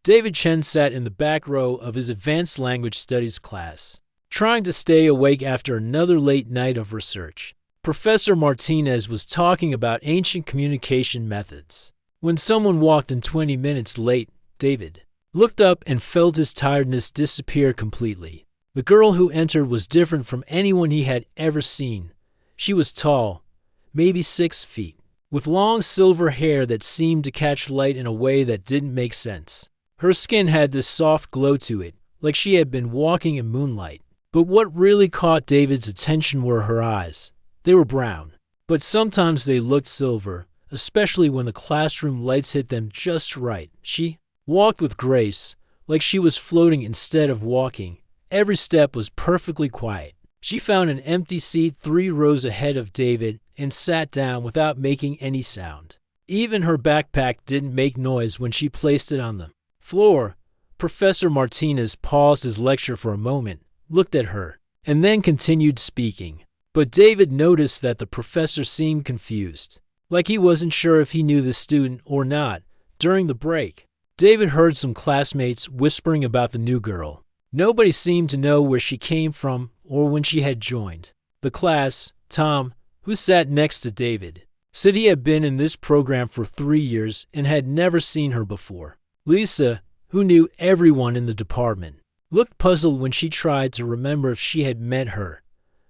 David Chen sat in the back row of his advanced language studies class, trying to stay awake after another late night of research. Professor Martinez was talking about ancient communication methods. When someone walked in 20 minutes late, David looked up and felt his tiredness disappear completely. The girl who entered was different from anyone he had ever seen. She was tall, maybe 6 feet, with long silver hair that seemed to catch light in a way that didn't make sense. Her skin had this soft glow to it, like she had been walking in moonlight. But what really caught David's attention were her eyes. They were brown, but sometimes they looked silver, especially when the classroom lights hit them just right. She walked with grace, like she was floating instead of walking. Every step was perfectly quiet. She found an empty seat 3 rows ahead of David and sat down without making any sound. Even her backpack didn't make noise when she placed it on the floor. Professor Martinez paused his lecture for a moment, looked at her, and then continued speaking. But David noticed that the professor seemed confused, like he wasn't sure if he knew the student or not. During the break, David heard some classmates whispering about the new girl. Nobody seemed to know where she came from or when she had joined the class. Tom, who sat next to David, said he had been in this program for 3 years and had never seen her before. Lisa, who knew everyone in the department, looked puzzled when she tried to remember if she had met her.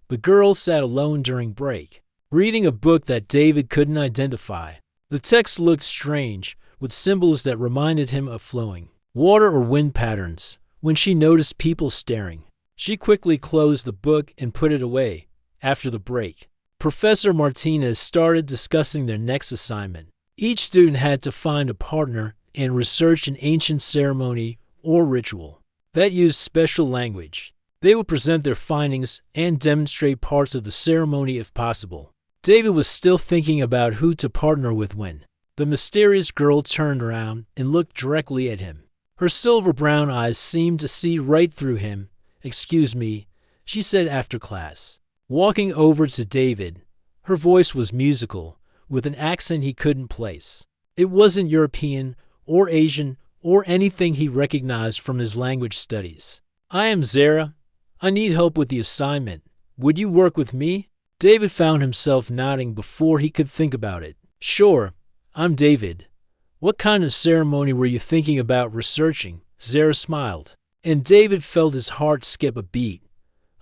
The girl sat alone during break, reading a book that David couldn't identify. The text looked strange, with symbols that reminded him of flowing water or wind patterns. When she noticed people staring, she quickly closed the book and put it away. After the break, Professor Martinez started discussing their next assignment. Each student had to find a partner and research an ancient ceremony or ritual that used special language. They would present their findings and demonstrate parts of the ceremony if possible. David was still thinking about who to partner with when the mysterious girl turned around and looked directly at him. Her silver brown eyes seemed to see right through him. "Excuse me," she said after class. Walking over to David, her voice was musical, with an accent he couldn't place. It wasn't European or Asian or anything he recognized from his language studies. "I am Zara. I need help with the assignment. Would you work with me?" David found himself nodding before he could think about it. "Sure, I'm David. What kind of ceremony were you thinking about researching?" Zara smiled, and David felt his heart skip a beat.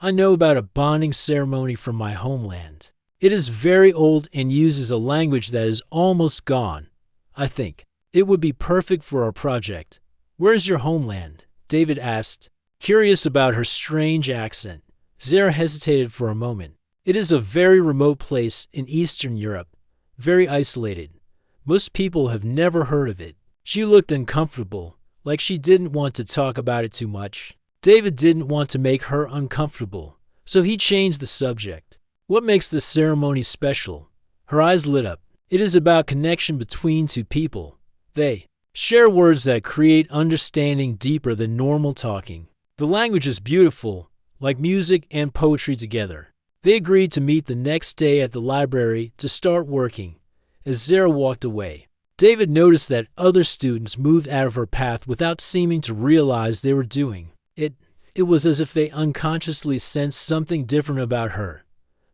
"I know about a bonding ceremony from my homeland. It is very old and uses a language that is almost gone. I think it would be perfect for our project." "Where's your homeland?" David asked, curious about her strange accent. Zara hesitated for a moment. "It is a very remote place in Eastern Europe, very isolated. Most people have never heard of it." She looked uncomfortable, like she didn't want to talk about it too much. David didn't want to make her uncomfortable, so he changed the subject. "What makes this ceremony special?" Her eyes lit up. "It is about connection between two people. They share words that create understanding deeper than normal talking. The language is beautiful, like music and poetry together." They agreed to meet the next day at the library to start working. As Zara walked away, David noticed that other students moved out of her path without seeming to realize they were doing it. It was as if they unconsciously sensed something different about her.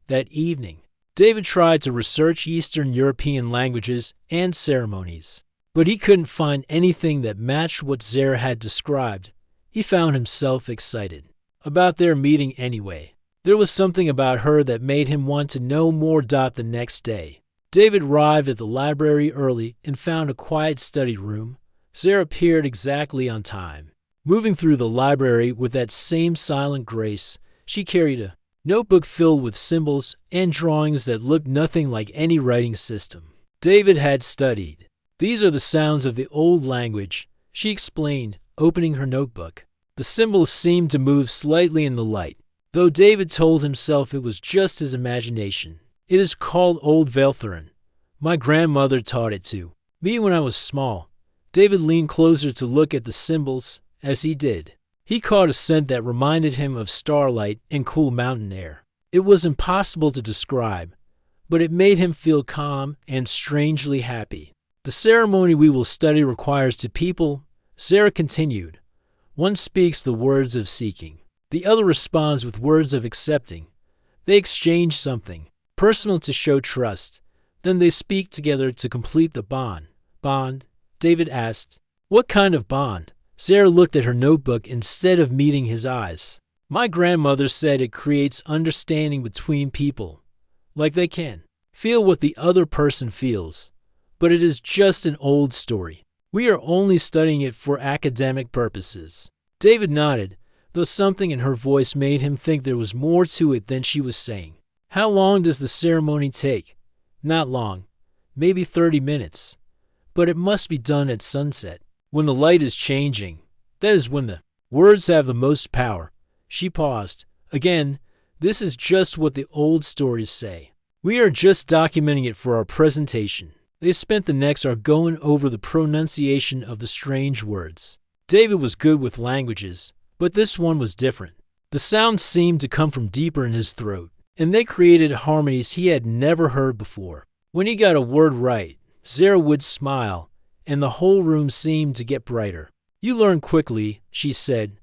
That evening, David tried to research Eastern European languages and ceremonies, but he couldn't find anything that matched what Zara had described. He found himself excited about their meeting anyway. There was something about her that made him want to know more. The next day, David arrived at the library early and found a quiet study room. Zara appeared exactly on time. Moving through the library with that same silent grace, she carried a notebook filled with symbols and drawings that looked nothing like any writing system David had studied. "These are the sounds of the old language," she explained, opening her notebook. The symbols seemed to move slightly in the light, though David told himself it was just his imagination. "It is called Old Veltherin. My grandmother taught it to me when I was small." David leaned closer to look at the symbols. As he did, he caught a scent that reminded him of starlight and cool mountain air. It was impossible to describe, but it made him feel calm and strangely happy. "The ceremony we will study requires two people," Zara continued. One speaks the words of seeking. The other responds with words of accepting. They exchange something personal to show trust. Then they speak together to complete the bond. Bond? David asked. What kind of bond? Zara looked at her notebook instead of meeting his eyes. My grandmother said it creates understanding between people, like they can feel what the other person feels. But it is just an old story. We are only studying it for academic purposes. David nodded, though something in her voice made him think there was more to it than she was saying. How long does the ceremony take? Not long, maybe 30 minutes. But it must be done at sunset, when the light is changing. That is when the words have the most power. She paused. Again, this is just what the old stories say. We are just documenting it for our presentation. They spent the next hour going over the pronunciation of the strange words. David was good with languages, but this one was different. The sounds seemed to come from deeper in his throat, and they created harmonies he had never heard before. When he got a word right, Zara would smile, and the whole room seemed to get brighter. You learn quickly, she said.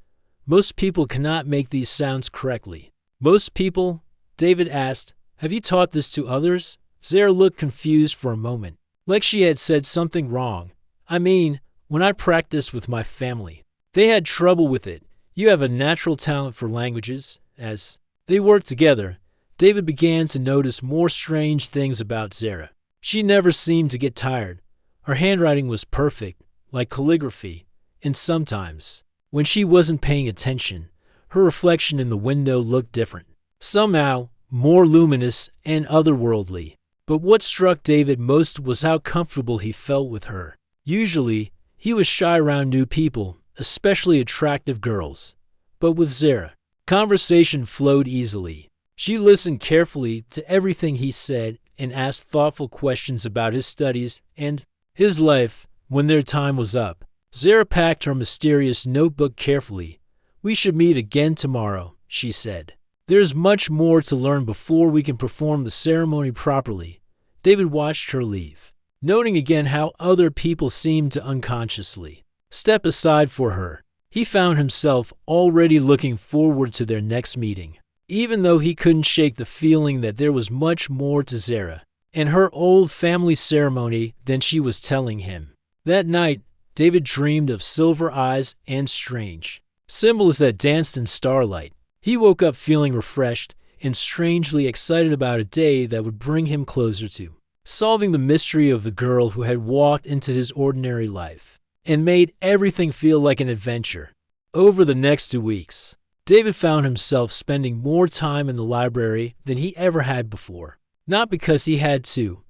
Most people cannot make these sounds correctly. Most people? David asked. Have you taught this to others? Zara looked confused for a moment, like she had said something wrong. I mean, when I practiced with my family, they had trouble with it. You have a natural talent for languages. As they worked together, David began to notice more strange things about Zara. She never seemed to get tired. Her handwriting was perfect, like calligraphy, and sometimes, when she wasn't paying attention, her reflection in the window looked different. Somehow, more luminous and otherworldly. But what struck David most was how comfortable he felt with her. Usually, he was shy around new people, especially attractive girls. But with Zara, conversation flowed easily. She listened carefully to everything he said and asked thoughtful questions about his studies and his life when their time was up. Zara packed her mysterious notebook carefully. We should meet again tomorrow, she said. There's much more to learn before we can perform the ceremony properly. David watched her leave, noting again how other people seemed to unconsciously step aside for her. He found himself already looking forward to their next meeting, even though he couldn't shake the feeling that there was much more to Zara and her old family ceremony than she was telling him. That night, David dreamed of silver eyes and strange symbols that danced in starlight. He woke up feeling refreshed and strangely excited about a day that would bring him closer to solving the mystery of the girl who had walked into his ordinary life and made everything feel like an adventure. Over the next 2 weeks, David found himself spending more time in the library than he ever had before. Not because he had to,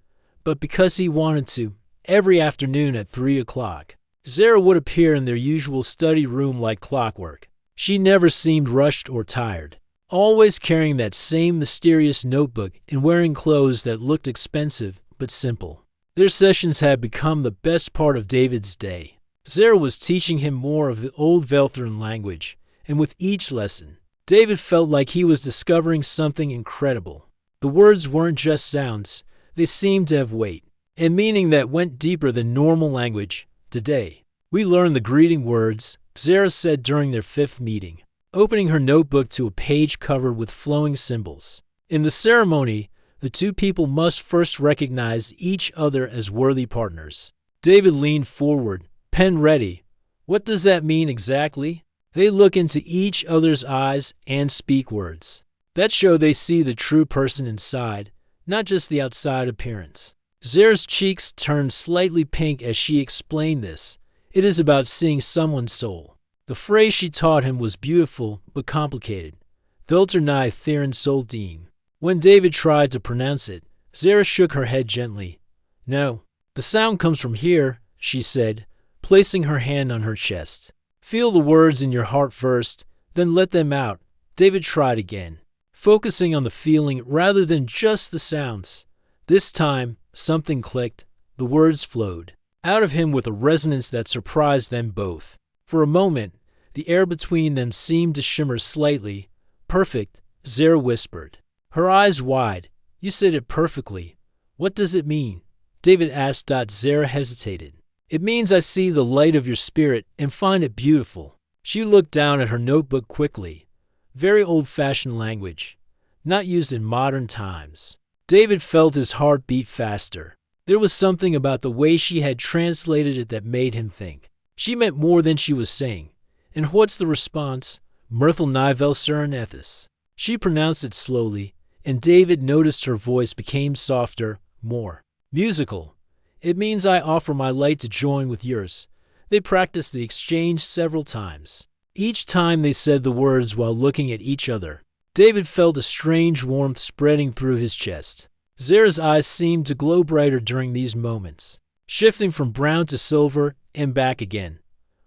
but because he wanted to. Every afternoon at 3 o'clock, Zara would appear in their usual study room like clockwork. She never seemed rushed or tired, always carrying that same mysterious notebook and wearing clothes that looked expensive but simple. Their sessions had become the best part of David's day. Zara was teaching him more of the Old Velthran language, and with each lesson, David felt like he was discovering something incredible. The words weren't just sounds, they seemed to have weight and meaning that went deeper than normal language. Today, we learned the greeting words, Zara said during their 5th meeting, opening her notebook to a page covered with flowing symbols. In the ceremony, the two people must first recognize each other as worthy partners. David leaned forward, pen ready. What does that mean exactly? They look into each other's eyes and speak words that show they see the true person inside, not just the outside appearance. Zara's cheeks turned slightly pink as she explained this. It is about seeing someone's soul. The phrase she taught him was beautiful but complicated. Vilternai Theron Soldine. When David tried to pronounce it, Zara shook her head gently. No, the sound comes from here, she said, placing her hand on her chest. Feel the words in your heart first, then let them out. David tried again, focusing on the feeling rather than just the sounds. This time, something clicked. The words flowed out of him with a resonance that surprised them both. For a moment, the air between them seemed to shimmer slightly. Perfect, Zara whispered, her eyes wide. You said it perfectly. What does it mean? David asked. Zara hesitated. It means I see the light of your spirit and find it beautiful. She looked down at her notebook quickly. Very old-fashioned language, not used in modern times. David felt his heart beat faster. There was something about the way she had translated it that made him think. She meant more than she was saying. And what's the response? Myrtle Nivel Serenethis. She pronounced it slowly, and David noticed her voice became softer, more musical. It means I offer my light to join with yours. They practiced the exchange several times. Each time they said the words while looking at each other. David felt a strange warmth spreading through his chest. Zara's eyes seemed to glow brighter during these moments, shifting from brown to silver and back again.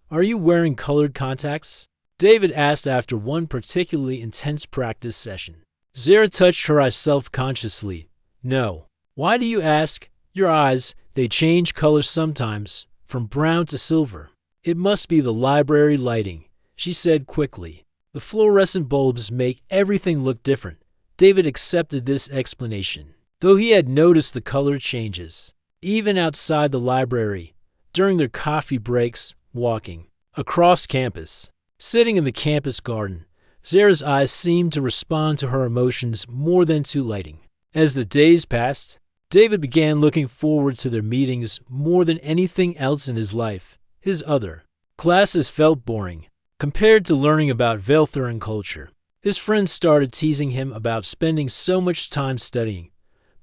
Are you wearing colored contacts? David asked after one particularly intense practice session. Zara touched her eyes self-consciously. No. Why do you ask? Your eyes, they change color sometimes, from brown to silver. It must be the library lighting, she said quickly. The fluorescent bulbs make everything look different. David accepted this explanation, though he had noticed the color changes. Even outside the library, during their coffee breaks, walking across campus, sitting in the campus garden, Zara's eyes seemed to respond to her emotions more than to lighting. As the days passed, David began looking forward to their meetings more than anything else in his life. His other classes felt boring compared to learning about Velthuran culture. His friends started teasing him about spending so much time studying,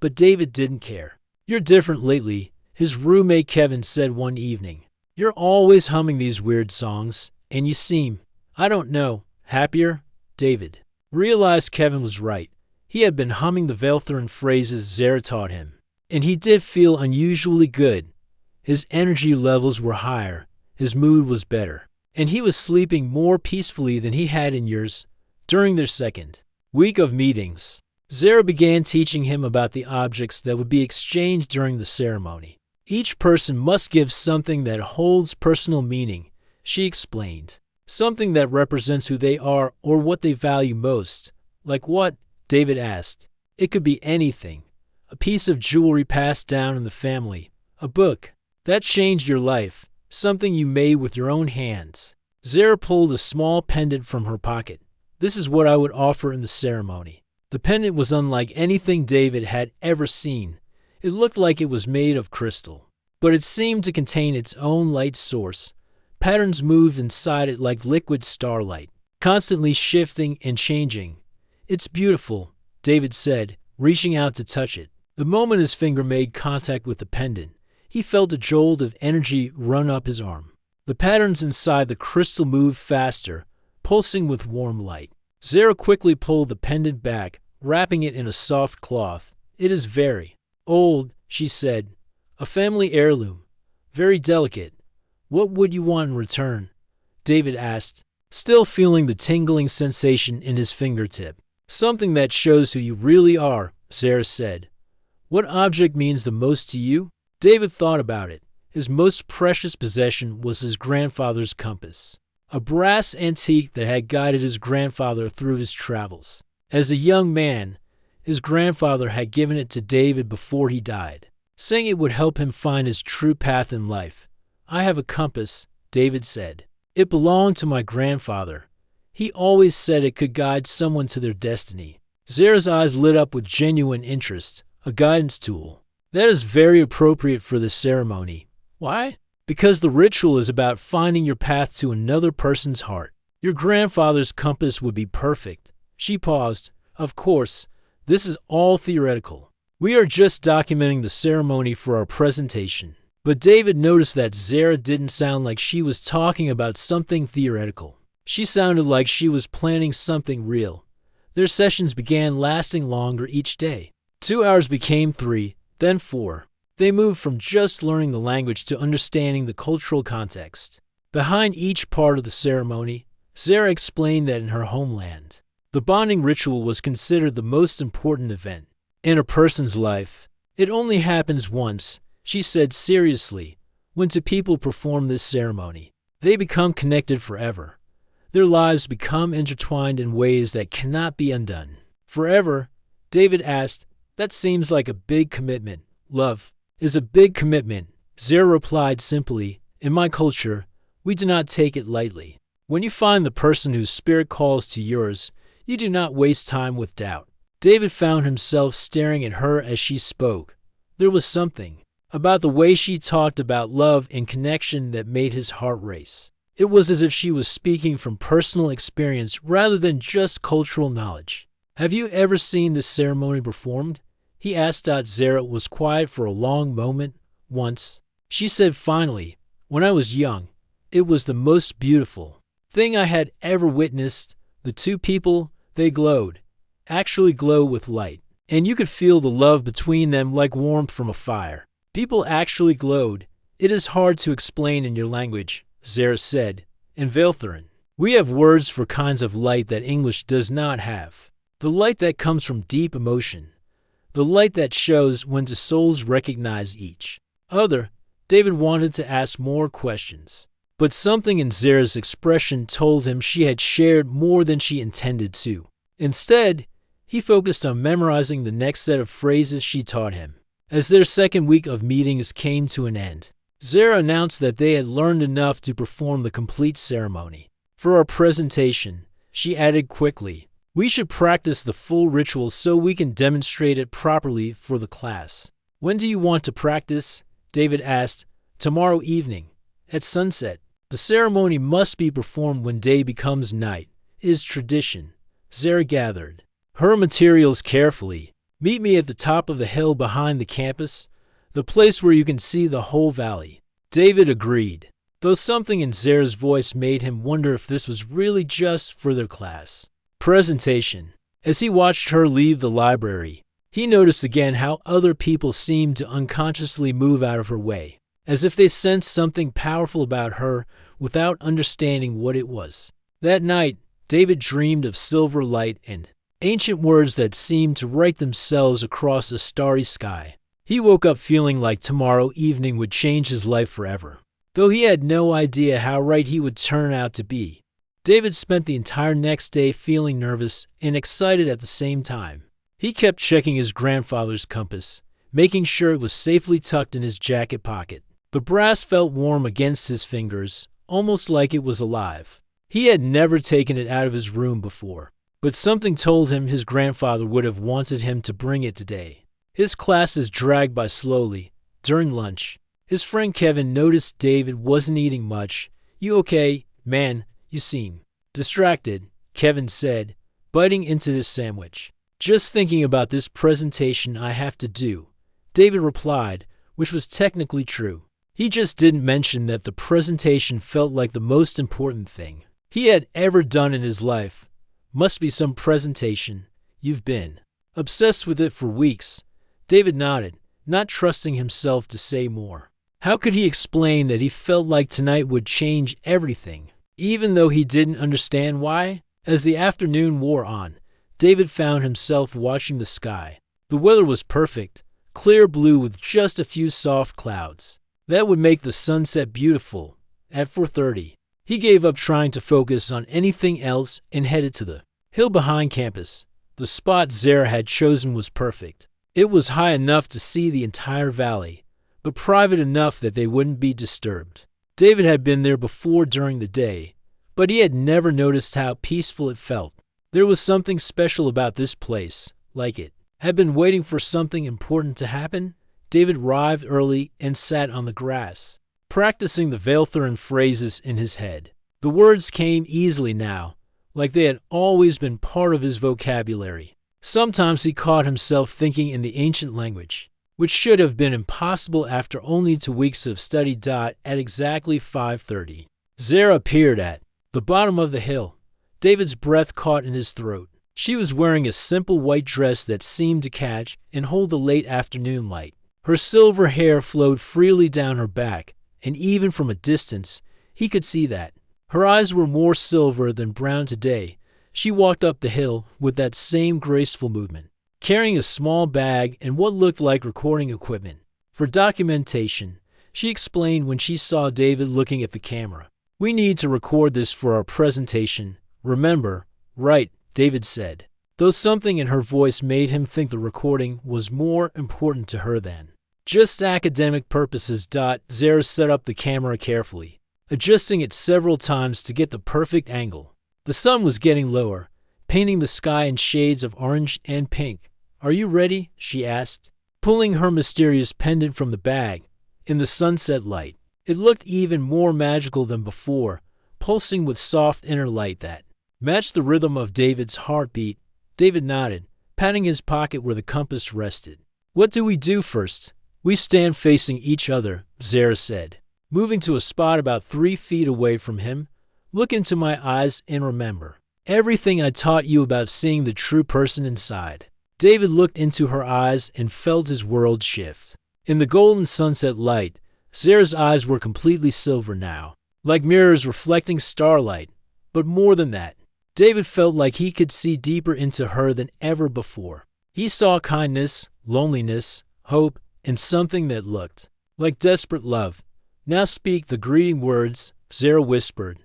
but David didn't care. You're different lately, his roommate Kevin said one evening. You're always humming these weird songs, and you seem, I don't know, happier? David realized Kevin was right. He had been humming the Velthuran phrases Zara taught him, and he did feel unusually good. His energy levels were higher, his mood was better, and he was sleeping more peacefully than he had in years. During their second week of meetings, Zara began teaching him about the objects that would be exchanged during the ceremony. Each person must give something that holds personal meaning, she explained. Something that represents who they are or what they value most. Like what? David asked. It could be anything. A piece of jewelry passed down in the family. A book that changed your life. Something you made with your own hands. Zara pulled a small pendant from her pocket. This is what I would offer in the ceremony. The pendant was unlike anything David had ever seen. It looked like it was made of crystal, but it seemed to contain its own light source. Patterns moved inside it like liquid starlight, constantly shifting and changing. It's beautiful, David said, reaching out to touch it. The moment his finger made contact with the pendant, he felt a jolt of energy run up his arm. The patterns inside the crystal moved faster, pulsing with warm light. Zara quickly pulled the pendant back, wrapping it in a soft cloth. It is very old, she said. A family heirloom. Very delicate. What would you want in return? David asked, still feeling the tingling sensation in his fingertip. Something that shows who you really are, Zara said. What object means the most to you? David thought about it. His most precious possession was his grandfather's compass, a brass antique that had guided his grandfather through his travels. As a young man, his grandfather had given it to David before he died, saying it would help him find his true path in life. I have a compass, David said. It belonged to my grandfather. He always said it could guide someone to their destiny. Zara's eyes lit up with genuine interest. A guidance tool. That is very appropriate for this ceremony. Why? Because the ritual is about finding your path to another person's heart. Your grandfather's compass would be perfect. She paused. Of course, this is all theoretical. We are just documenting the ceremony for our presentation. But David noticed that Zara didn't sound like she was talking about something theoretical. She sounded like she was planning something real. Their sessions began lasting longer each day. 2 hours became 3, then 4. They moved from just learning the language to understanding the cultural context. Behind each part of the ceremony, Zara explained that in her homeland, the bonding ritual was considered the most important event in a person's life. It only happens once, she said seriously. When two people perform this ceremony, they become connected forever. Their lives become intertwined in ways that cannot be undone. Forever? David asked. That seems like a big commitment. Love is a big commitment, Zara replied simply, "In my culture, we do not take it lightly. When you find the person whose spirit calls to yours, you do not waste time with doubt." David found himself staring at her as she spoke. There was something about the way she talked about love and connection that made his heart race. It was as if she was speaking from personal experience rather than just cultural knowledge. "Have you ever seen this ceremony performed?" he asked. Zara was quiet for a long moment. "Once," she said finally, "when I was young. It was the most beautiful thing I had ever witnessed. The two people, they glowed, actually glow with light. And you could feel the love between them like warmth from a fire. People actually glowed. It is hard to explain in your language," Zara said. "In Velthurin, we have words for kinds of light that English does not have. The light that comes from deep emotion. The light that shows when the souls recognize each other." David wanted to ask more questions, but something in Zara's expression told him she had shared more than she intended to. Instead, he focused on memorizing the next set of phrases she taught him. As their second week of meetings came to an end, Zara announced that they had learned enough to perform the complete ceremony. "For our presentation," she added quickly, "we should practice the full ritual so we can demonstrate it properly for the class." "When do you want to practice?" David asked. "Tomorrow evening, at sunset. The ceremony must be performed when day becomes night. It is tradition." Zara gathered her materials carefully. "Meet me at the top of the hill behind the campus, the place where you can see the whole valley." David agreed, though something in Zara's voice made him wonder if this was really just for their class presentation. As he watched her leave the library, he noticed again how other people seemed to unconsciously move out of her way, as if they sensed something powerful about her without understanding what it was. That night, David dreamed of silver light and ancient words that seemed to write themselves across a starry sky. He woke up feeling like tomorrow evening would change his life forever, though he had no idea how right he would turn out to be. David spent the entire next day feeling nervous and excited at the same time. He kept checking his grandfather's compass, making sure it was safely tucked in his jacket pocket. The brass felt warm against his fingers, almost like it was alive. He had never taken it out of his room before, but something told him his grandfather would have wanted him to bring it today. His classes dragged by slowly. During lunch, his friend Kevin noticed David wasn't eating much. "You okay, man? You seem distracted," Kevin said, biting into his sandwich. "Just thinking about this presentation I have to do," David replied, which was technically true. He just didn't mention that the presentation felt like the most important thing he had ever done in his life. "Must be some presentation. You've been obsessed with it for weeks." David nodded, not trusting himself to say more. How could he explain that he felt like tonight would change everything, even though he didn't understand why? As the afternoon wore on, David found himself watching the sky. The weather was perfect, clear blue with just a few soft clouds. That would make the sunset beautiful. At 4:30, he gave up trying to focus on anything else and headed to the hill behind campus. The spot Zara had chosen was perfect. It was high enough to see the entire valley, but private enough that they wouldn't be disturbed. David had been there before during the day, but he had never noticed how peaceful it felt. There was something special about this place, like it had been waiting for something important to happen. David arrived early and sat on the grass, practicing the Velthurin phrases in his head. The words came easily now, like they had always been part of his vocabulary. Sometimes he caught himself thinking in the ancient language, which should have been impossible after only 2 weeks of study. At exactly 5:30, Zara appeared at the bottom of the hill. David's breath caught in his throat. She was wearing a simple white dress that seemed to catch and hold the late afternoon light. Her silver hair flowed freely down her back, and even from a distance, he could see that. Her eyes were more silver than brown today. She walked up the hill with that same graceful movement, carrying a small bag and what looked like recording equipment. For documentation, she explained when she saw David looking at the camera. "We need to record this for our presentation. Remember, right?" David said, though something in her voice made him think the recording was more important to her than Just academic purposes. Zara set up the camera carefully, adjusting it several times to get the perfect angle. The sun was getting lower, painting the sky in shades of orange and pink. "Are you ready?" she asked, pulling her mysterious pendant from the bag. In the sunset light, it looked even more magical than before, pulsing with soft inner light that matched the rhythm of David's heartbeat. David nodded, patting his pocket where the compass rested. "What do we do first?" "We stand facing each other," Zara said, moving to a spot about 3 feet away from him. "Look into my eyes and remember everything I taught you about seeing the true person inside." David looked into her eyes and felt his world shift. In the golden sunset light, Zara's eyes were completely silver now, like mirrors reflecting starlight. But more than that, David felt like he could see deeper into her than ever before. He saw kindness, loneliness, hope, and something that looked like desperate love. "Now speak the greeting words," Zara whispered.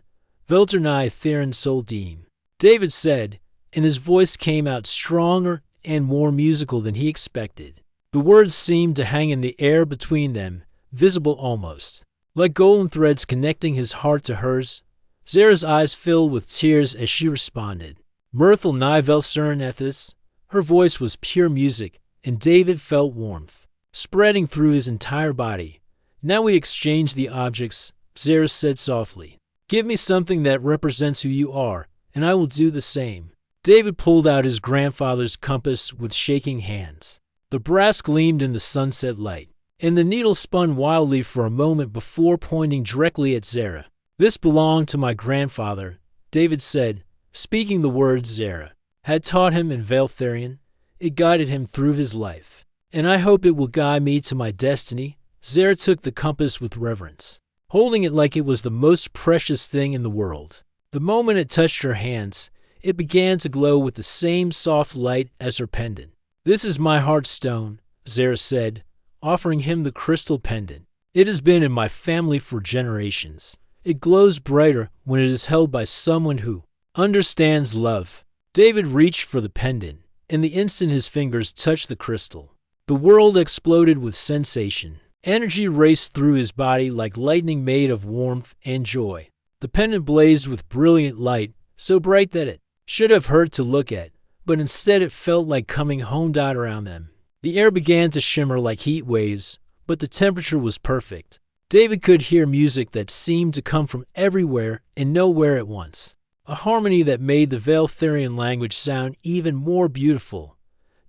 "Velternai Theron Soldim," David said, and his voice came out stronger and more musical than he expected. The words seemed to hang in the air between them, visible almost like golden threads connecting his heart to hers. Zara's eyes filled with tears as she responded. "Mirthal Nivel Serenethis." Her voice was pure music, and David felt warmth spreading through his entire body. "Now we exchange the objects," Zara said softly. "Give me something that represents who you are, and I will do the same." David pulled out his grandfather's compass with shaking hands. The brass gleamed in the sunset light, and the needle spun wildly for a moment before pointing directly at Zara. "This belonged to my grandfather," David said, speaking the words Zara had taught him in Veltharion. "It guided him through his life, and I hope it will guide me to my destiny." Zara took the compass with reverence, holding it like it was the most precious thing in the world. The moment it touched her hands, it began to glow with the same soft light as her pendant. "This is my heart stone," Zara said, offering him the crystal pendant. "It has been in my family for generations. It glows brighter when it is held by someone who understands love." David reached for the pendant, and the instant his fingers touched the crystal, the world exploded with sensation. Energy raced through his body like lightning made of warmth and joy. The pendant blazed with brilliant light, so bright that it should have hurt to look at, but instead it felt like coming home. Around them, the air began to shimmer like heat waves, but the temperature was perfect. David could hear music that seemed to come from everywhere and nowhere at once, a harmony that made the Veltharion language sound even more beautiful.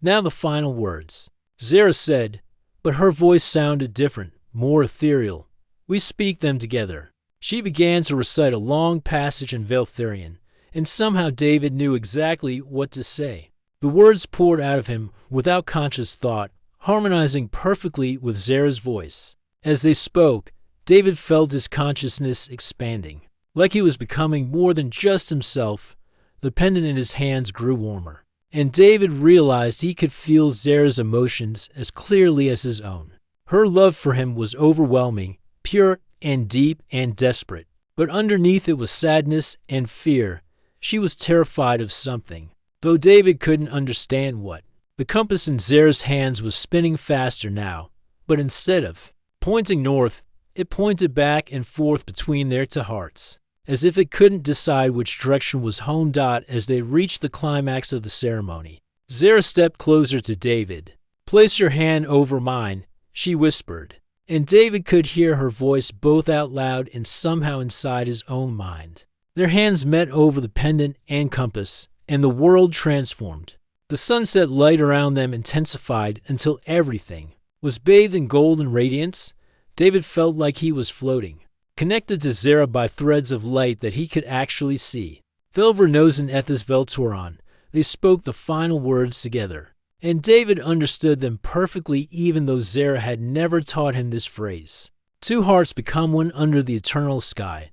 "Now the final words," Zara said, but her voice sounded different, more ethereal. "We speak them together." She began to recite a long passage in Veltharion, and somehow David knew exactly what to say. The words poured out of him without conscious thought, harmonizing perfectly with Zara's voice. As they spoke, David felt his consciousness expanding, like he was becoming more than just himself. The pendant in his hands grew warmer, and David realized he could feel Zara's emotions as clearly as his own. Her love for him was overwhelming, pure and deep and desperate, but underneath it was sadness and fear. She was terrified of something, though David couldn't understand what. The compass in Zara's hands was spinning faster now, but instead of pointing north, it pointed back and forth between their two hearts, as if it couldn't decide which direction was home. As they reached the climax of the ceremony, Zara stepped closer to David. "Place your hand over mine," she whispered, and David could hear her voice both out loud and somehow inside his own mind. Their hands met over the pendant and compass, and the world transformed. The sunset light around them intensified until everything was bathed in golden radiance. David felt like he was floating, connected to Zara by threads of light that he could actually see. "Velver Nosen Ethis Veltoron." They spoke the final words together, and David understood them perfectly even though Zara had never taught him this phrase. Two hearts become one under the eternal sky.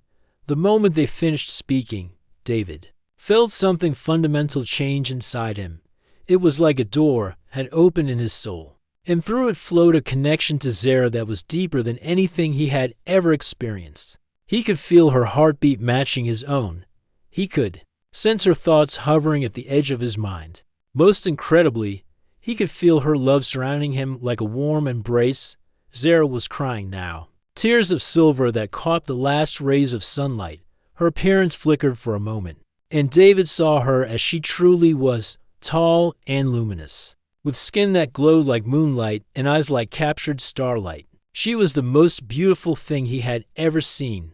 The moment they finished speaking, David felt something fundamental change inside him. It was like a door had opened in his soul, and through it flowed a connection to Zara that was deeper than anything he had ever experienced. He could feel her heartbeat matching his own. He could sense her thoughts hovering at the edge of his mind. Most incredibly, he could feel her love surrounding him like a warm embrace. Zara was crying now. Tears of silver that caught the last rays of sunlight. Her appearance flickered for a moment, and David saw her as she truly was, tall and luminous, with skin that glowed like moonlight and eyes like captured starlight. She was the most beautiful thing he had ever seen.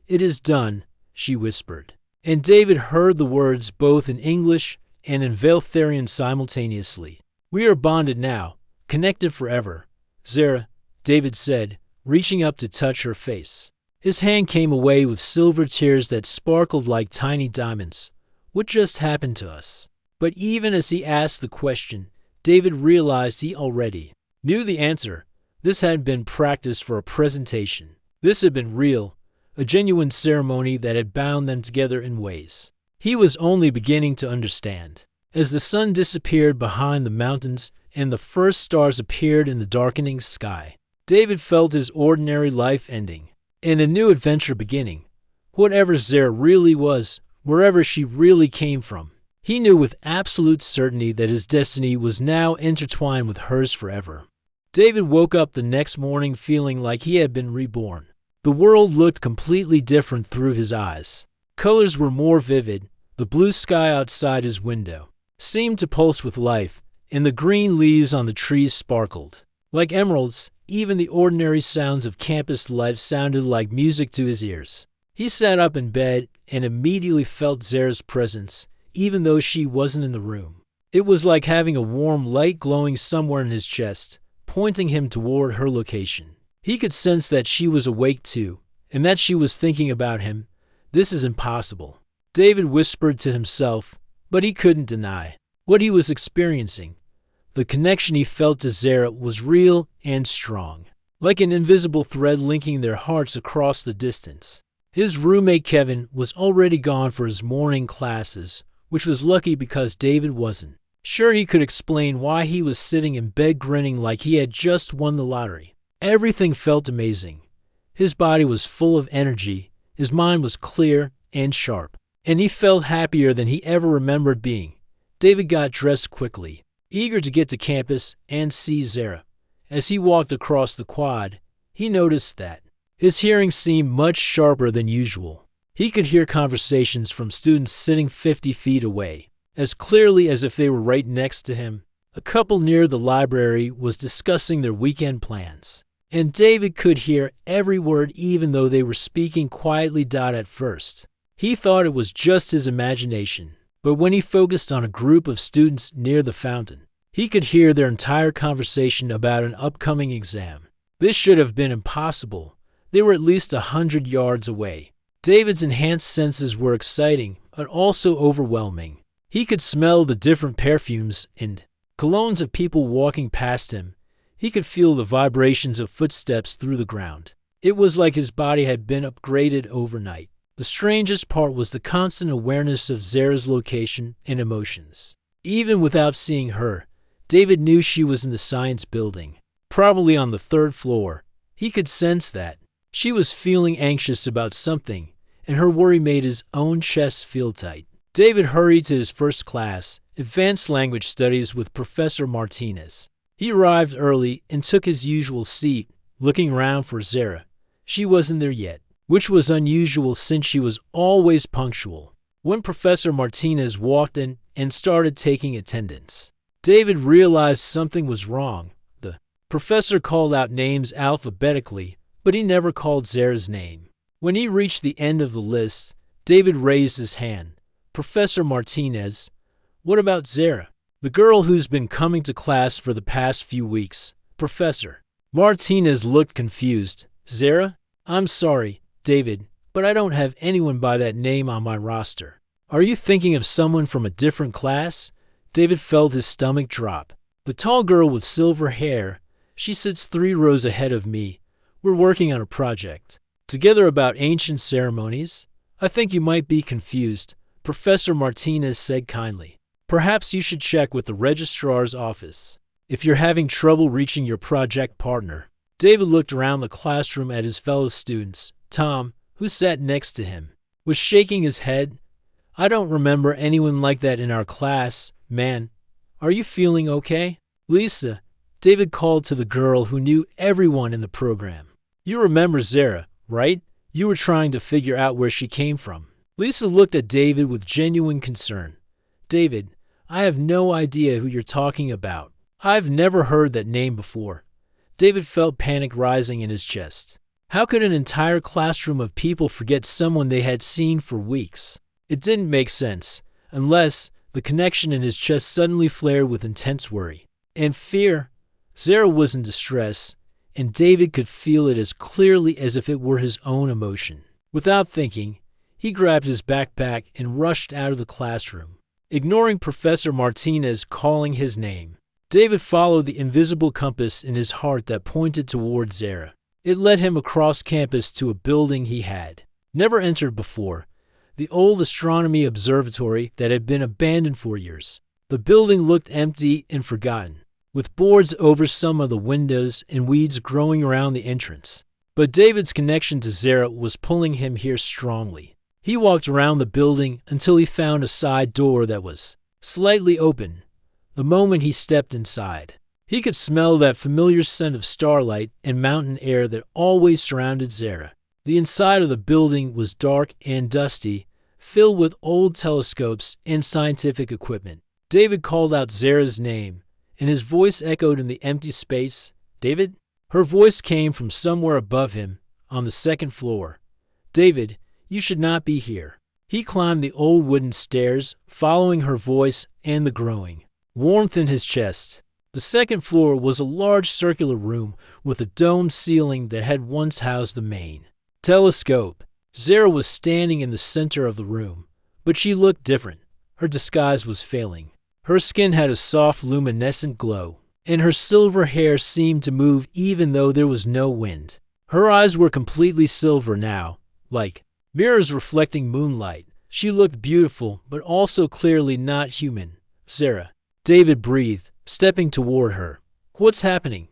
"It is done," she whispered. And David heard the words both in English and in Veltharian simultaneously. "We are bonded now, connected forever, Zara," David said, reaching up to touch her face. His hand came away with silver tears that sparkled like tiny diamonds. "What just happened to us?" But even as he asked the question, David realized he already knew the answer. This hadn't been practiced for a presentation. This had been real, a genuine ceremony that had bound them together in ways he was only beginning to understand. As the sun disappeared behind the mountains and the first stars appeared in the darkening sky, David felt his ordinary life ending and a new adventure beginning. Whatever Zara really was, wherever she really came from, he knew with absolute certainty that his destiny was now intertwined with hers forever. David woke up the next morning feeling like he had been reborn. The world looked completely different through his eyes. Colors were more vivid. The blue sky outside his window seemed to pulse with life, and the green leaves on the trees sparkled like emeralds. Even the ordinary sounds of campus life sounded like music to his ears. He sat up in bed and immediately felt Zara's presence, even though she wasn't in the room. It was like having a warm light glowing somewhere in his chest, pointing him toward her location. He could sense that she was awake too, and that she was thinking about him. "This is impossible," David whispered to himself, but he couldn't deny what he was experiencing. The connection he felt to Zara was real and strong, like an invisible thread linking their hearts across the distance. His roommate Kevin was already gone for his morning classes, which was lucky because David wasn't. Sure, he could explain why he was sitting in bed grinning like he had just won the lottery. Everything felt amazing. His body was full of energy, his mind was clear and sharp, and he felt happier than he ever remembered being. David got dressed quickly, eager to get to campus and see Zara. As he walked across the quad, he noticed that his hearing seemed much sharper than usual. He could hear conversations from students sitting 50 feet away, as clearly as if they were right next to him. A couple near the library was discussing their weekend plans, and David could hear every word even though they were speaking quietly. At first, he thought it was just his imagination. But when he focused on a group of students near the fountain, he could hear their entire conversation about an upcoming exam. This should have been impossible. They were at least 100 yards away. David's enhanced senses were exciting, but also overwhelming. He could smell the different perfumes and colognes of people walking past him. He could feel the vibrations of footsteps through the ground. It was like his body had been upgraded overnight. The strangest part was the constant awareness of Zara's location and emotions. Even without seeing her, David knew she was in the science building, probably on the 3rd floor. He could sense that she was feeling anxious about something, and her worry made his own chest feel tight. David hurried to his first class, Advanced Language Studies with Professor Martinez. He arrived early and took his usual seat, looking around for Zara. She wasn't there yet, which was unusual since she was always punctual. When Professor Martinez walked in and started taking attendance, David realized something was wrong. The professor called out names alphabetically, but he never called Zara's name. When he reached the end of the list, David raised his hand. "Professor Martinez, what about Zara? The girl who's been coming to class for the past few weeks." "Professor." Martinez looked confused. "Zara? I'm sorry, David, but I don't have anyone by that name on my roster." "Are you thinking of someone from a different class?" David felt his stomach drop. "The tall girl with silver hair. She sits 3 rows ahead of me. We're working on a project together about ancient ceremonies. I think you might be confused," Professor Martinez said kindly. "Perhaps you should check with the registrar's office if you're having trouble reaching your project partner." David looked around the classroom at his fellow students. Tom, who sat next to him, was shaking his head. "I don't remember anyone like that in our class, man. Are you feeling okay?" "Lisa," David called to the girl who knew everyone in the program. "You remember Zara, right? You were trying to figure out where she came from." Lisa looked at David with genuine concern. "David, I have no idea who you're talking about. I've never heard that name before." David felt panic rising in his chest. How could an entire classroom of people forget someone they had seen for weeks? It didn't make sense, unless the connection in his chest suddenly flared with intense worry and fear. Zara was in distress, and David could feel it as clearly as if it were his own emotion. Without thinking, he grabbed his backpack and rushed out of the classroom, ignoring Professor Martinez calling his name. David followed the invisible compass in his heart that pointed toward Zara. It led him across campus to a building he had never entered before, the old astronomy observatory that had been abandoned for years. The building looked empty and forgotten, with boards over some of the windows and weeds growing around the entrance. But David's connection to Zara was pulling him here strongly. He walked around the building until he found a side door that was slightly open. The moment he stepped inside, he could smell that familiar scent of starlight and mountain air that always surrounded Zara. The inside of the building was dark and dusty, filled with old telescopes and scientific equipment. David called out Zara's name, and his voice echoed in the empty space. "David?" Her voice came from somewhere above him, on the second floor. "David, you should not be here." He climbed the old wooden stairs, following her voice and the growing warmth in his chest. The second floor was a large circular room with a domed ceiling that had once housed the main telescope. Zara was standing in the center of the room, but she looked different. Her disguise was failing. Her skin had a soft luminescent glow, and her silver hair seemed to move even though there was no wind. Her eyes were completely silver now, like mirrors reflecting moonlight. She looked beautiful, but also clearly not human. "Zara," David breathed, stepping toward her. "What's happening?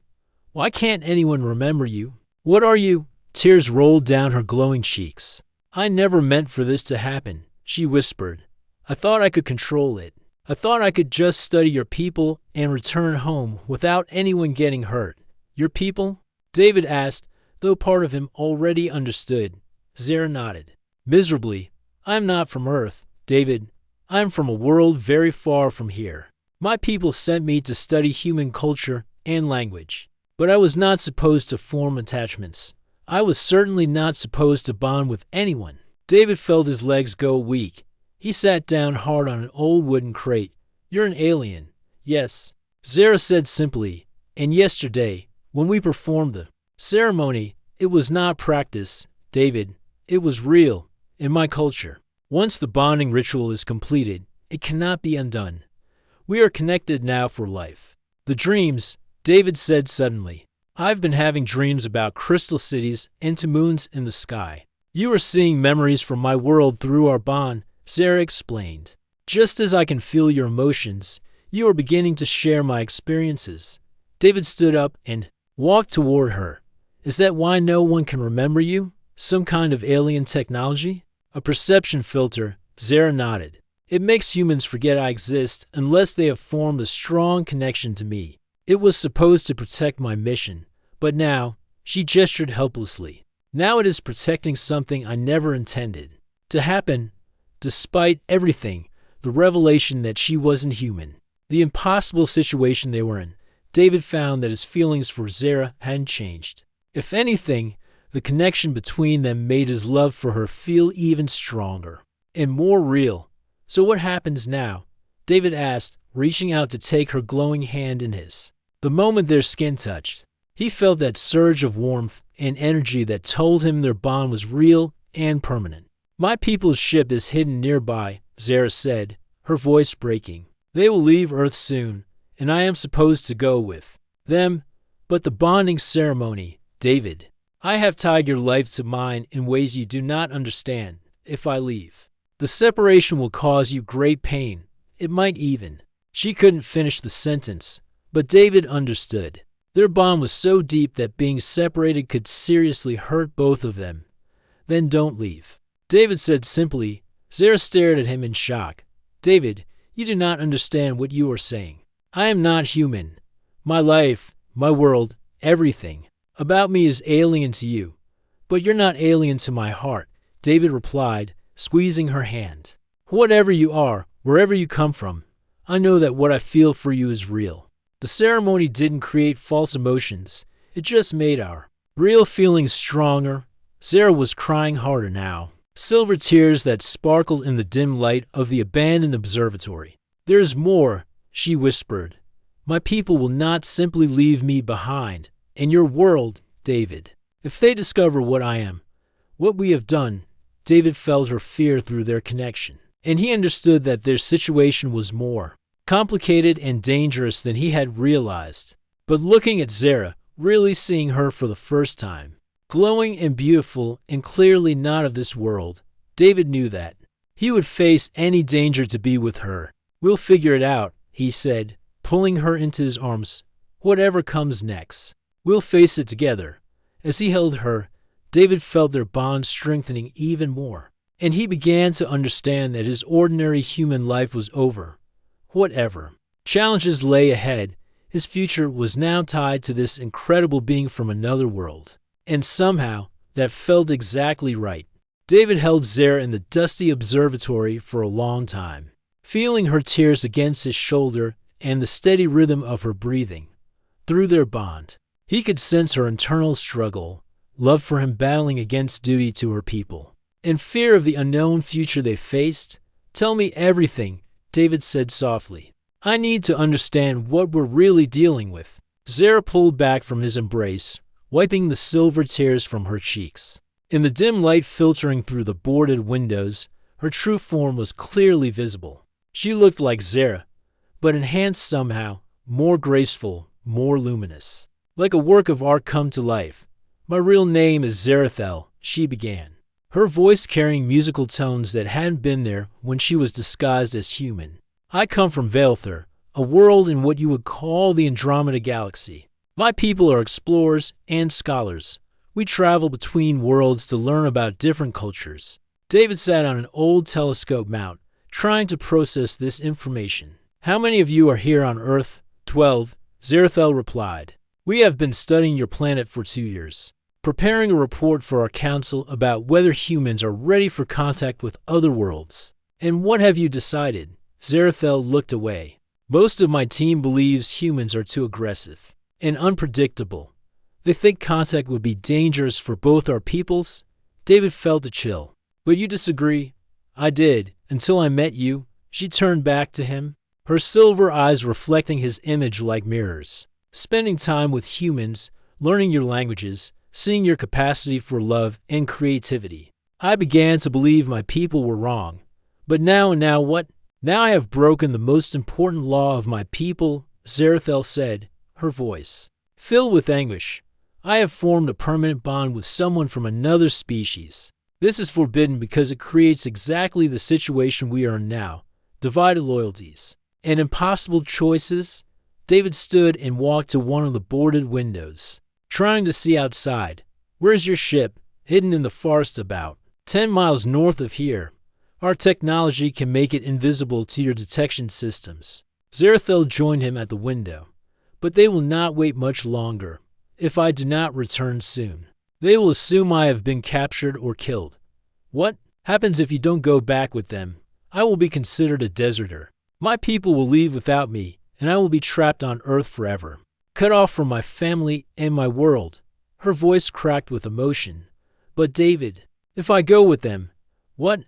Why can't anyone remember you? What are you?" Tears rolled down her glowing cheeks. "I never meant for this to happen," she whispered. "I thought I could control it. I thought I could just study your people and return home without anyone getting hurt." "Your people?" David asked, though part of him already understood. Zara nodded. Miserably. "I'm not from Earth, David. I'm from a world very far from here. My people sent me to study human culture and language. But I was not supposed to form attachments. I was certainly not supposed to bond with anyone." David felt his legs go weak. He sat down hard on an old wooden crate. "You're an alien." "Yes," Zara said simply. "And yesterday, when we performed the ceremony, it was not practice, David. It was real, in my culture. Once the bonding ritual is completed, it cannot be undone. We are connected now for life." "The dreams," David said suddenly. "I've been having dreams about crystal cities and to moons in the sky. You are seeing memories from my world through our bond," Zara explained. "Just as I can feel your emotions, you are beginning to share my experiences." David stood up and walked toward her. "Is that why no one can remember you? Some kind of alien technology?" "A perception filter," Zara nodded. "It makes humans forget I exist unless they have formed a strong connection to me. It was supposed to protect my mission, but now," she gestured helplessly, "now it is protecting something I never intended to happen." Despite everything, the revelation that she wasn't human, the impossible situation they were in, David found that his feelings for Zara hadn't changed. If anything, the connection between them made his love for her feel even stronger and more real. "So what happens now?" David asked, reaching out to take her glowing hand in his. The moment their skin touched, he felt that surge of warmth and energy that told him their bond was real and permanent. "My people's ship is hidden nearby," Zara said, her voice breaking. "They will leave Earth soon, and I am supposed to go with them. But the bonding ceremony, David, I have tied your life to mine in ways you do not understand. If I leave, the separation will cause you great pain. It might even—" She couldn't finish the sentence, but David understood. Their bond was so deep that being separated could seriously hurt both of them. "Then don't leave," David said simply. Zara stared at him in shock. "David, you do not understand what you are saying. I am not human. My life, my world, everything about me is alien to you. But you're not alien to my heart, David replied, squeezing her hand. Whatever you are, wherever you come from, I know that what I feel for you is real. The ceremony didn't create false emotions. It just made our real feelings stronger. Zara was crying harder now, silver tears that sparkled in the dim light of the abandoned observatory. There's more, she whispered. My people will not simply leave me behind. In your world, David. If they discover what I am, what we have done, David felt her fear through their connection. And he understood that their situation was more complicated and dangerous than he had realized. But looking at Zara, really seeing her for the first time, glowing and beautiful and clearly not of this world, David knew that he would face any danger to be with her. We'll figure it out, he said, pulling her into his arms. Whatever comes next, we'll face it together. As he held her, David felt their bond strengthening even more, and he began to understand that his ordinary human life was over. Whatever challenges lay ahead, his future was now tied to this incredible being from another world. And somehow, that felt exactly right. David held Zara in the dusty observatory for a long time, feeling her tears against his shoulder and the steady rhythm of her breathing. Through their bond, he could sense her internal struggle, love for him battling against duty to her people, and fear of the unknown future they faced. Tell me everything, David said softly. I need to understand what we're really dealing with. Zara pulled back from his embrace, wiping the silver tears from her cheeks. In the dim light filtering through the boarded windows, her true form was clearly visible. She looked like Zara, but enhanced somehow, more graceful, more luminous. Like a work of art come to life. My real name is Zarathel, she began, her voice carrying musical tones that hadn't been there when she was disguised as human. I come from Vaelther, a world in what you would call the Andromeda Galaxy. My people are explorers and scholars. We travel between worlds to learn about different cultures. David sat on an old telescope mount, trying to process this information. How many of you are here on Earth? 12, Zarathel replied. We have been studying your planet for 2 years, preparing a report for our council about whether humans are ready for contact with other worlds. And what have you decided? Zarathel looked away. Most of my team believes humans are too aggressive and unpredictable. They think contact would be dangerous for both our peoples. David felt a chill. But you disagree? I did, until I met you. She turned back to him, her silver eyes reflecting his image like mirrors. Spending time with humans, learning your languages, seeing your capacity for love and creativity. I began to believe my people were wrong. But now what? Now I have broken the most important law of my people, Zarathel said, her voice filled with anguish. I have formed a permanent bond with someone from another species. This is forbidden because it creates exactly the situation we are in now, divided loyalties and impossible choices. David stood and walked to one of the boarded windows, trying to see outside. Where's your ship? Hidden in the forest about 10 miles north of here. Our technology can make it invisible to your detection systems. Zarathel joined him at the window. But they will not wait much longer. If I do not return soon, they will assume I have been captured or killed. What happens if you don't go back with them? I will be considered a deserter. My people will leave without me, and I will be trapped on Earth forever, cut off from my family and my world. Her voice cracked with emotion. But David, if I go with them, what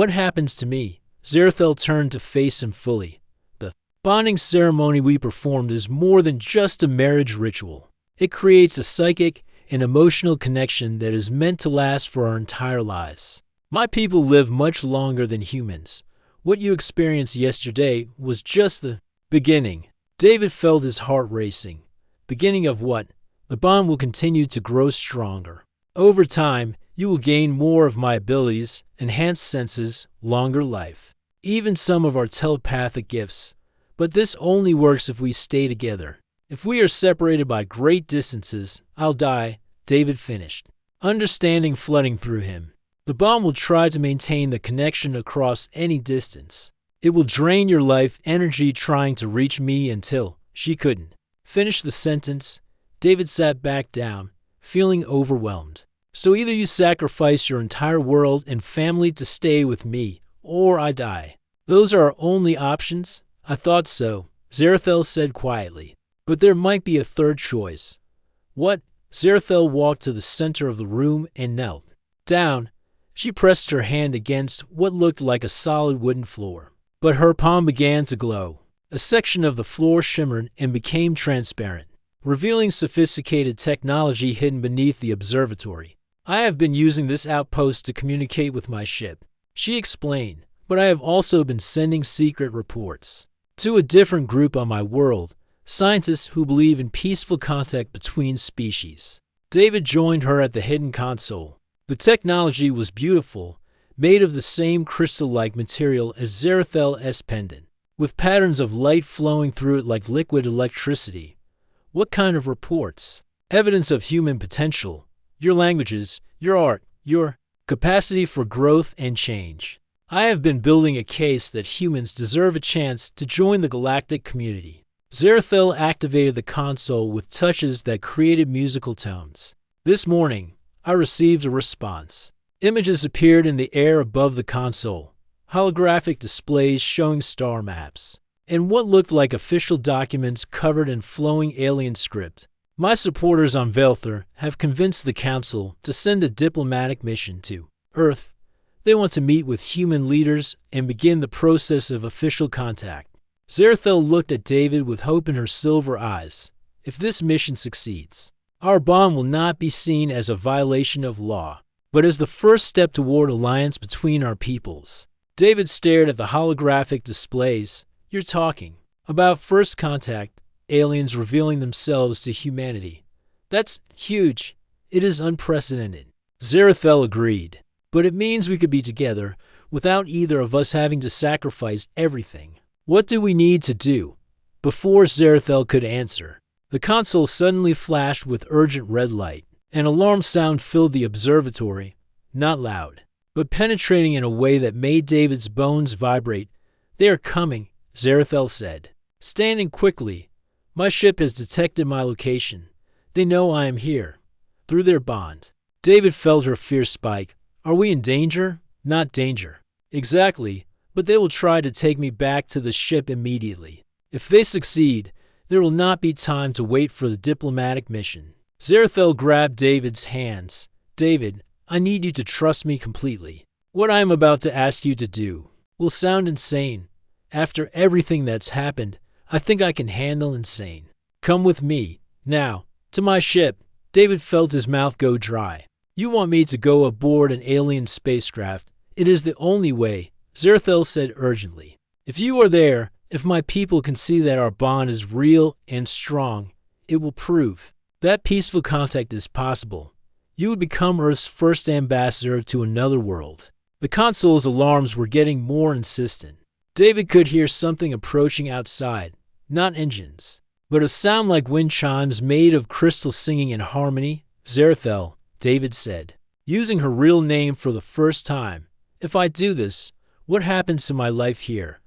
happens to me? Zarathel turned to face him fully. The bonding ceremony we performed is more than just a marriage ritual. It creates a psychic and emotional connection that is meant to last for our entire lives. My people live much longer than humans. What you experienced yesterday was just the beginning. David felt his heart racing. Beginning of what? The bond will continue to grow stronger. Over time, you will gain more of my abilities, enhanced senses, longer life, even some of our telepathic gifts. But this only works if we stay together. If we are separated by great distances, I'll die, David finished, understanding flooding through him. The bond will try to maintain the connection across any distance. It will drain your life energy trying to reach me until she couldn't finish the sentence. David sat back down, feeling overwhelmed. So either you sacrifice your entire world and family to stay with me, or I die. Those are our only options? I thought so, Zarathel said quietly. But there might be a third choice. What? Zarathel walked to the center of the room and knelt down. She pressed her hand against what looked like a solid wooden floor. But her palm began to glow. A section of the floor shimmered and became transparent, revealing sophisticated technology hidden beneath the observatory. I have been using this outpost to communicate with my ship, she explained, but I have also been sending secret reports to a different group on my world, scientists who believe in peaceful contact between species. David joined her at the hidden console. The technology was beautiful, made of the same crystal-like material as Zarathel's pendant, with patterns of light flowing through it like liquid electricity. What kind of reports? Evidence of human potential, your languages, your art, your capacity for growth and change. I have been building a case that humans deserve a chance to join the galactic community. Zarathel activated the console with touches that created musical tones. This morning, I received a response. Images appeared in the air above the console, holographic displays showing star maps, and what looked like official documents covered in flowing alien script. My supporters on Velthor have convinced the Council to send a diplomatic mission to Earth. They want to meet with human leaders and begin the process of official contact. Zarathel looked at David with hope in her silver eyes. If this mission succeeds, our bond will not be seen as a violation of law, but as the first step toward alliance between our peoples. David stared at the holographic displays. You're talking about first contact, aliens revealing themselves to humanity. That's huge. It is unprecedented. Zarathel agreed. But it means we could be together without either of us having to sacrifice everything. What do we need to do? Before Zarathel could answer, the console suddenly flashed with urgent red light. An alarm sound filled the observatory, not loud, but penetrating in a way that made David's bones vibrate. They are coming, Zarathel said. Standing quickly, my ship has detected my location. They know I am here. Through their bond. David felt her fear spike. Are we in danger? Not danger. Exactly, but they will try to take me back to the ship immediately. If they succeed, there will not be time to wait for the diplomatic mission. Zarathel grabbed David's hands. David, I need you to trust me completely. What I am about to ask you to do will sound insane. After everything that's happened, I think I can handle insane. Come with me, now, to my ship. David felt his mouth go dry. You want me to go aboard an alien spacecraft. It is the only way, Zarathel said urgently. If you are there, if my people can see that our bond is real and strong, it will prove that peaceful contact is possible. You would become Earth's first ambassador to another world. The console's alarms were getting more insistent. David could hear something approaching outside, not engines, but a sound like wind chimes made of crystal singing in harmony. Zarathel, David said, using her real name for the first time. If I do this, what happens to my life here?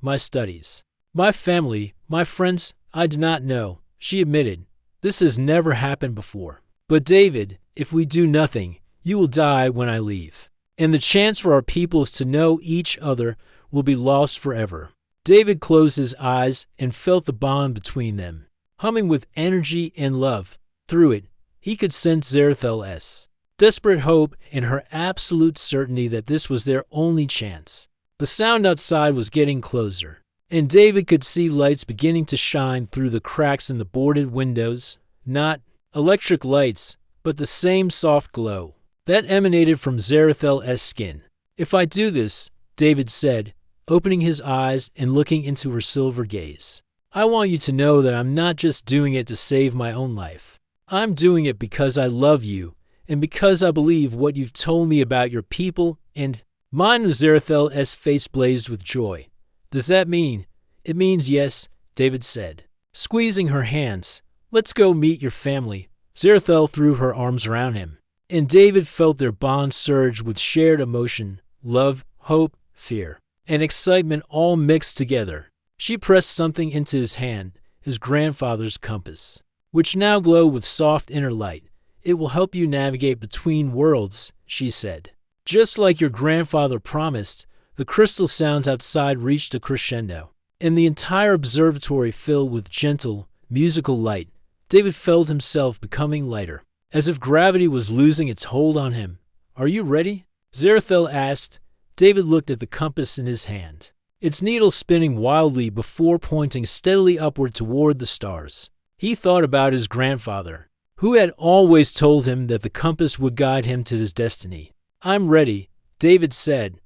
My studies, my family, my friends? I do not know, she admitted. This has never happened before. But David, if we do nothing, you will die when I leave. And the chance for our peoples to know each other will be lost forever. David closed his eyes and felt the bond between them, humming with energy and love. Through it, he could sense Zarathel's desperate hope and her absolute certainty that this was their only chance. The sound outside was getting closer, and David could see lights beginning to shine through the cracks in the boarded windows. Not electric lights, but the same soft glow that emanated from Zarathel's skin. If I do this, David said, opening his eyes and looking into her silver gaze, I want you to know that I'm not just doing it to save my own life. I'm doing it because I love you, and because I believe what you've told me about your people and mine. Zarathel's face blazed with joy. Does that mean? It means yes, David said, squeezing her hands. Let's go meet your family. Zarathel threw her arms around him, and David felt their bond surge with shared emotion, love, hope, fear, and excitement all mixed together. She pressed something into his hand, his grandfather's compass. which now glow with soft inner light. It will help you navigate between worlds, she said. Just like your grandfather promised, the crystal sounds outside reached a crescendo, and the entire observatory filled with gentle, musical light. David felt himself becoming lighter, as if gravity was losing its hold on him. Are you ready? Zerathel asked. David looked at the compass in his hand, its needle spinning wildly before pointing steadily upward toward the stars. He thought about his grandfather, who had always told him that the compass would guide him to his destiny. I'm ready, David said.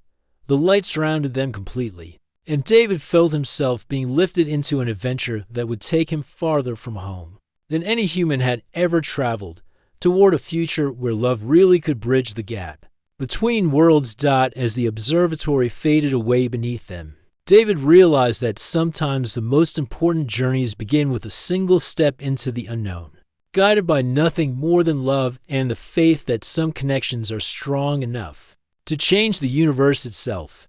The light surrounded them completely, and David felt himself being lifted into an adventure that would take him farther from home than any human had ever traveled, toward a future where love really could bridge the gap between worlds. As the observatory faded away beneath them, David realized that sometimes the most important journeys begin with a single step into the unknown, guided by nothing more than love and the faith that some connections are strong enough to change the universe itself.